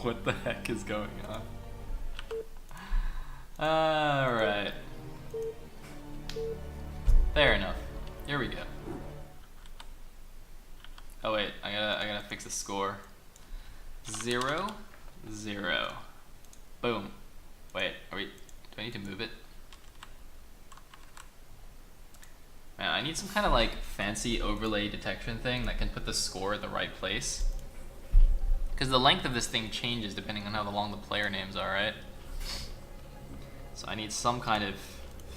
What the heck is going on? Alright. Fair enough. Here we go. Oh wait, I gotta fix the score. 0-0. Boom. Wait, do I need to move it? Man, I need some kind of like fancy overlay detection thing that can put the score at the right place. Because the length of this thing changes depending on how long the player names are, right? So I need some kind of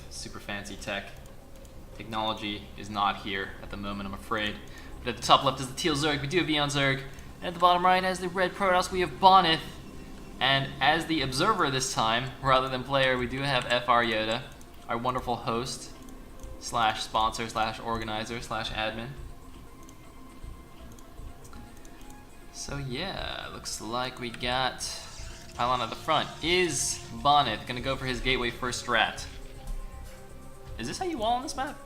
super fancy tech. Technology is not here at the moment, I'm afraid. But at the top left is the teal Zerg, we do have iOnzErG. And at the bottom right, as the red Protoss, we have Bonyth. And as the observer this time, rather than player, we do have FR Yoda, our wonderful host, slash sponsor, slash organizer, slash admin. So yeah, looks like we got pylon at the front. Is Bonyth gonna go for his gateway first strat? Is this how you wall on this map?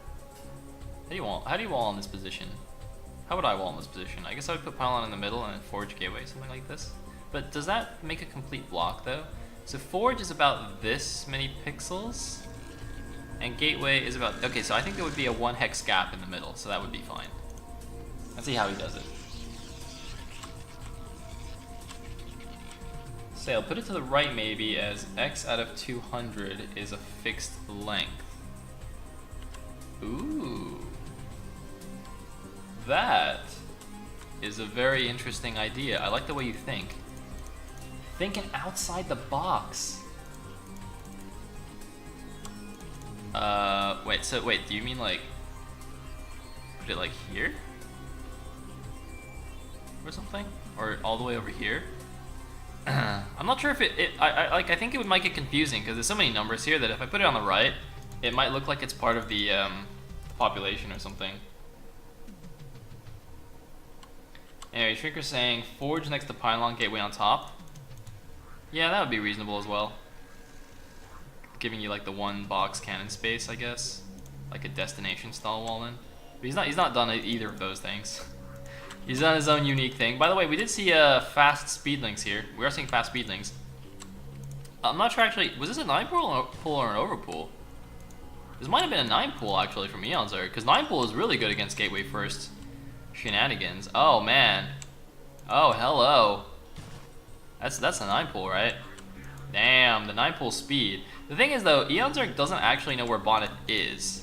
How do you wall on this position? How would I wall in this position? I guess I would put pylon in the middle and then forge gateway, something like this. But does that make a complete block though? So forge is about this many pixels, and gateway is about, okay, so I think there would be a 1 hex gap in the middle, so that would be fine. Let's see how he does it. Sayle, put it to the right maybe, as x out of 200 is a fixed length. Ooh. That is a very interesting idea. I like the way you think. Thinking outside the box. Wait, do you mean like put it like here? Or something? Or all the way over here? I'm not sure if I think it would make it confusing because there's so many numbers here that if I put it on the right, it might look like it's part of the population or something. Anyway, Shrinker's saying forge next to pylon, gateway on top. Yeah, that would be reasonable as well. Giving you like the 1 box cannon space, I guess, like a destination style wall in. But he's not done either of those things. He's done his own unique thing. By the way, we did see fast speedlings here. We are seeing fast speedlings. I'm not sure actually. Was this a 9 pool or an overpool? This might have been a 9 pool actually from iOnzErG, because 9 pool is really good against gateway first shenanigans. Oh man. Oh hello. That's a 9 pool, right? Damn, the 9 pool speed. The thing is though, iOnzErG doesn't actually know where Bonyth is.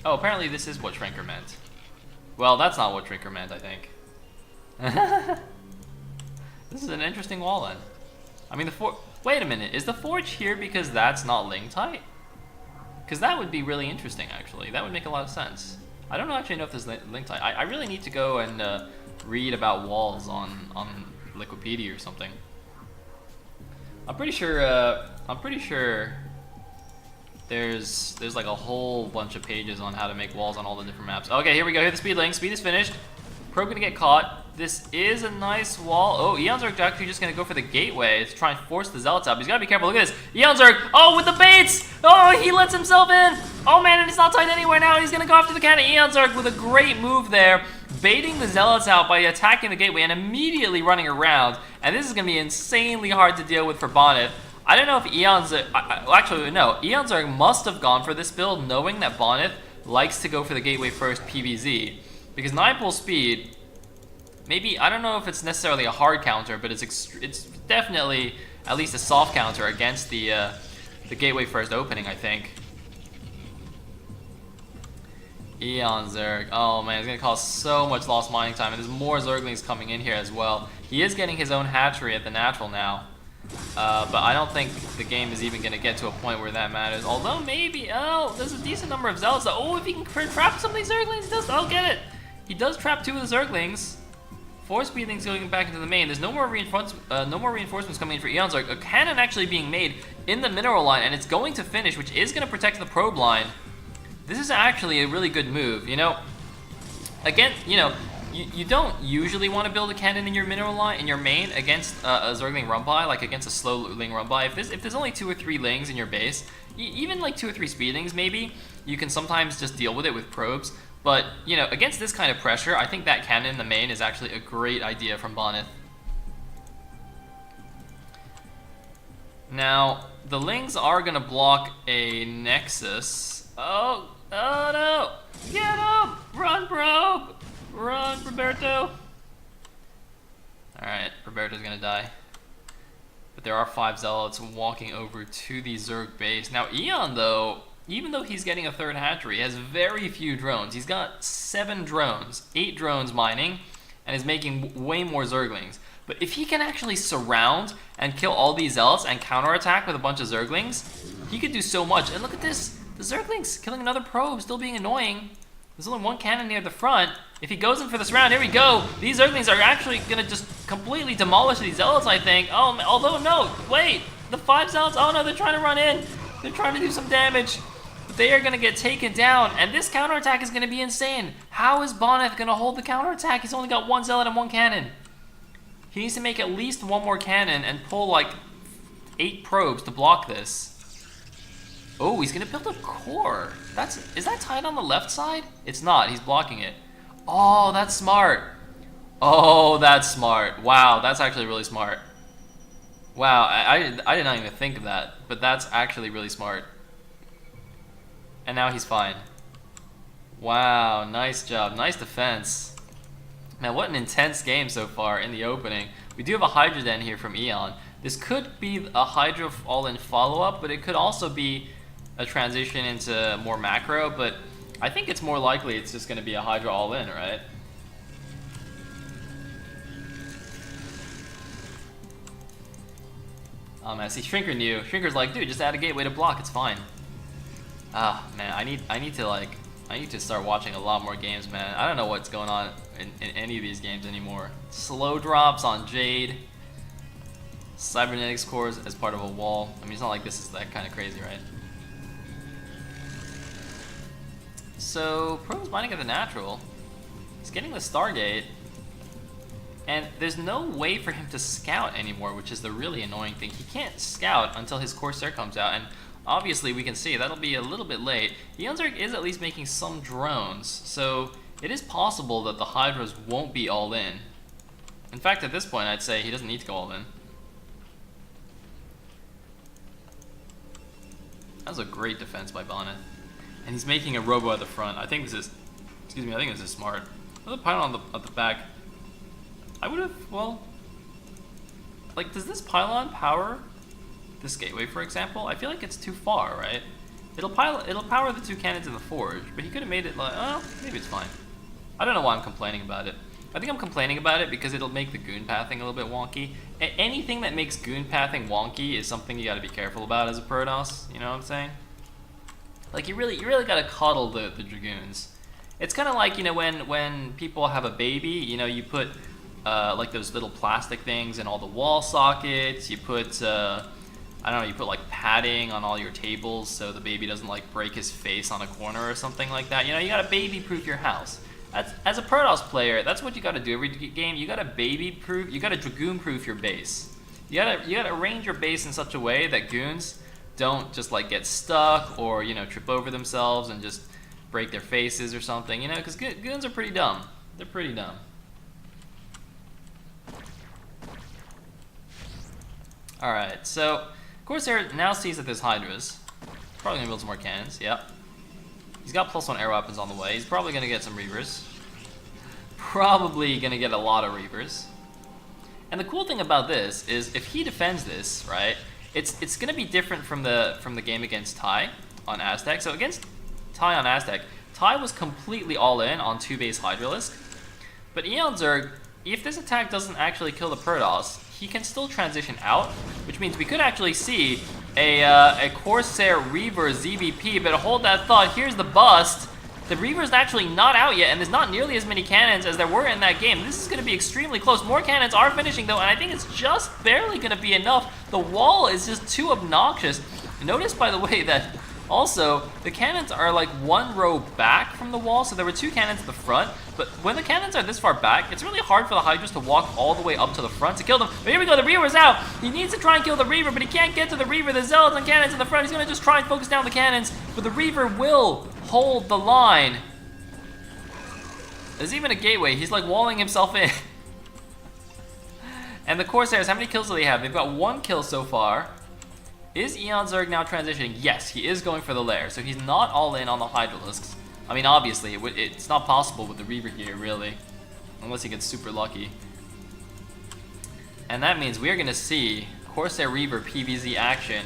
Oh, apparently this is what Shrinker meant. Well, that's not what Shrinker meant, I think. This is an interesting wall then. I mean, wait a minute, is the forge here because that's not link tight? Because that would be really interesting, actually. That would make a lot of sense. I don't actually know if there's link tight. I really need to go and read about walls on Liquipedia or something. I'm pretty sure there's like a whole bunch of pages on how to make walls on all the different maps. Okay, here we go. Here the speed link. Speed is finished. Probe gonna get caught. This is a nice wall. Oh, iOnzErG actually just gonna go for the gateway to try and force the zealots out. He's gotta be careful. Look at this. iOnzErG. Oh, with the baits. Oh, he lets himself in. Oh man, and it's not tight anywhere now. He's gonna go after the cannon. iOnzErG with a great move there, baiting the zealots out by attacking the gateway and immediately running around. And this is gonna be insanely hard to deal with for Bonyth. I don't know if iOnzErG, actually no, iOnzErG must have gone for this build knowing that Bonyth likes to go for the gateway first PVZ. Because 9 pool speed, maybe, I don't know if it's necessarily a hard counter, but it's definitely at least a soft counter against the gateway first opening, I think. iOnzErG, oh man, it's gonna cause so much lost mining time, and there's more Zerglings coming in here as well. He is getting his own hatchery at the natural now. But I don't think the game is even going to get to a point where that matters. Although maybe, oh, there's a decent number of zealots. Oh, if he can trap some of these Zerglings, I'll get it. He does trap 2 of the Zerglings. 4 speedlings going back into the main. There's no more reinforcements coming in for iOnzErG. A cannon actually being made in the mineral line, and it's going to finish, which is going to protect the probe line. This is actually a really good move. You know, again, you know, you don't usually want to build a cannon in your mineral line, in your main, against a Zergling Rumbai, like against a slow Ling Rumbai. If there's only 2 or 3 Lings in your base, even like 2 or 3 speedlings maybe, you can sometimes just deal with it with probes. But, you know, against this kind of pressure, I think that cannon in the main is actually a great idea from Bonyth. Now, the Lings are going to block a Nexus. Oh no! Get him! Run, Probe! Run, Roberto! Alright, Roberto's going to die. But there are 5 Zealots walking over to the Zerg base. Now, Eon, though, even though he's getting a 3rd hatchery, has very few drones. He's got 7 drones, 8 drones mining, and is making way more Zerglings. But if he can actually surround and kill all these Zealots and counterattack with a bunch of Zerglings, he could do so much. And look at this, the Zerglings killing another probe, still being annoying. There's only 1 cannon near the front. If he goes in for this round, here we go. These Zerglings are actually gonna just completely demolish these Zealots, I think. Oh, although no, wait, the 5 Zealots, oh no, they're trying to run in. They're trying to do some damage. But they are gonna get taken down, and this counterattack is gonna be insane. How is Bonyth gonna hold the counterattack? He's only got 1 Zealot and 1 cannon. He needs to make at least 1 more cannon and pull like 8 probes to block this. Oh, he's gonna build a core. Is that tied on the left side? It's not, he's blocking it. Oh, that's smart. Oh, that's smart. Wow, that's actually really smart. Wow, I did not even think of that, but that's actually really smart. And now he's fine. Wow, nice job, nice defense. Man, what an intense game so far in the opening. We do have a Hydra Den here from Eon. This could be a Hydra all-in follow-up, but it could also be a transition into more macro, but I think it's more likely it's just going to be a Hydra all-in, right? Oh man, see, Shrinker knew. Shrinker's like, dude, just add a gateway to block, it's fine. Ah, man, I need to start watching a lot more games, man. I don't know what's going on in any of these games anymore. Slow drops on Jade. Cybernetics cores as part of a wall. I mean, it's not like this is that kind of crazy, right? So, Probe's mining at the natural. He's getting the Stargate. And there's no way for him to scout anymore, which is the really annoying thing. He can't scout until his Corsair comes out, and obviously we can see that'll be a little bit late. iOnzErG is at least making some drones, so it is possible that the Hydras won't be all in. In fact, at this point, I'd say he doesn't need to go all in. That was a great defense by Bonyth. And he's making a robo at the front. I think this is, excuse me, I think this is smart. Another pylon at the back. I would have, well, like, does this pylon power this gateway, for example? I feel like it's too far, right? It'll power the 2 cannons in the forge, but he could have made it like, oh, maybe it's fine. I don't know why I'm complaining about it. I think I'm complaining about it because it'll make the goon pathing a little bit wonky. Anything that makes goon pathing wonky is something you gotta be careful about as a Protoss, you know what I'm saying? Like, you really gotta coddle the Dragoons. It's kind of like, you know, when people have a baby, you know, you put like those little plastic things in all the wall sockets, you put, I don't know, you put like padding on all your tables so the baby doesn't like break his face on a corner or something like that. You know, you gotta baby-proof your house. As a Protoss player, that's what you gotta do every game. You gotta baby-proof, you gotta Dragoon-proof your base. You gotta arrange your base in such a way that goons don't just like get stuck or, you know, trip over themselves and just break their faces or something, you know, because goons are pretty dumb. They're pretty dumb. Alright, so Corsair now sees that there's Hydras. Probably gonna build some more cannons, yep. He's got +1 air weapons on the way. He's probably gonna get some Reavers. Probably gonna get a lot of Reavers. And the cool thing about this is if he defends this, right, it's gonna be different from the game against Ty on Aztec. So against Ty on Aztec, Ty was completely all in on 2 base Hydralisk. But iOnzErG, if this attack doesn't actually kill the Protoss, he can still transition out, which means we could actually see a Corsair Reaver ZVP, but hold that thought, here's the bust. The Reaver's actually not out yet, and there's not nearly as many cannons as there were in that game. This is going to be extremely close. More cannons are finishing, though, and I think it's just barely going to be enough. The wall is just too obnoxious. Notice, by the way, that also, the cannons are like 1 row back from the wall, so there were 2 cannons at the front, but when the cannons are this far back, it's really hard for the Hydras to walk all the way up to the front to kill them. But here we go, the Reaver's out! He needs to try and kill the Reaver, but he can't get to the Reaver. The Zealots and cannons in the front, he's gonna just try and focus down the cannons, but the Reaver will hold the line. There's even a gateway. He's like walling himself in. And the Corsairs, how many kills do they have? They've got 1 kill so far. Is eOnzErG now transitioning? Yes, he is going for the lair. So he's not all in on the Hydralisks. I mean, obviously, it's not possible with the Reaver here, really. Unless he gets super lucky. And that means we're going to see Corsair Reaver PvZ action.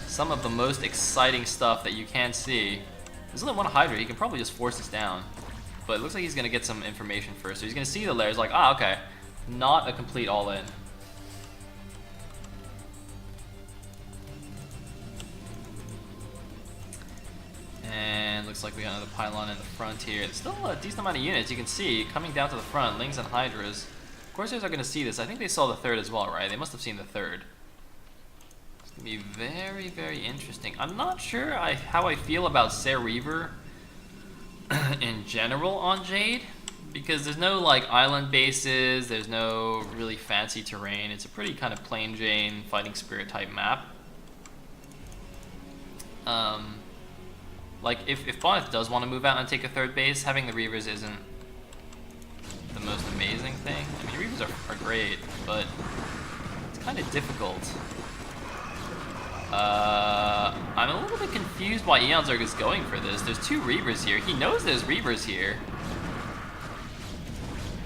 Some of the most exciting stuff that you can see. There's only 1 Hydra. He can probably just force this down. But it looks like he's going to get some information first. So he's going to see the lair. He's like, ah, okay. Not a complete all-in. And looks like we got another pylon in the front here. It's still a decent amount of units. You can see coming down to the front, Lings and Hydras. Corsairs are going to see this. I think they saw the 3rd as well, right? They must have seen the 3rd. It's going to be very, very interesting. I'm not sure how I feel about Sayle Reaver in general on Jade. Because there's no like island bases, there's no really fancy terrain. It's a pretty kind of plain Jane fighting spirit type map. Like if Bonyth does want to move out and take a 3rd base, having the Reavers isn't the most amazing thing. I mean, Reavers are great, but it's kind of difficult. I'm a little bit confused why eOnzErG is going for this. There's 2 Reavers here. He knows there's Reavers here.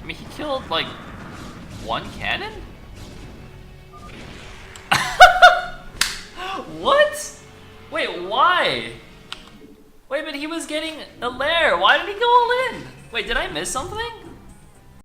I mean, he killed, like, 1 cannon? What? Wait, why? Wait, but he was getting a lair. Why did he go all in? Wait, did I miss something?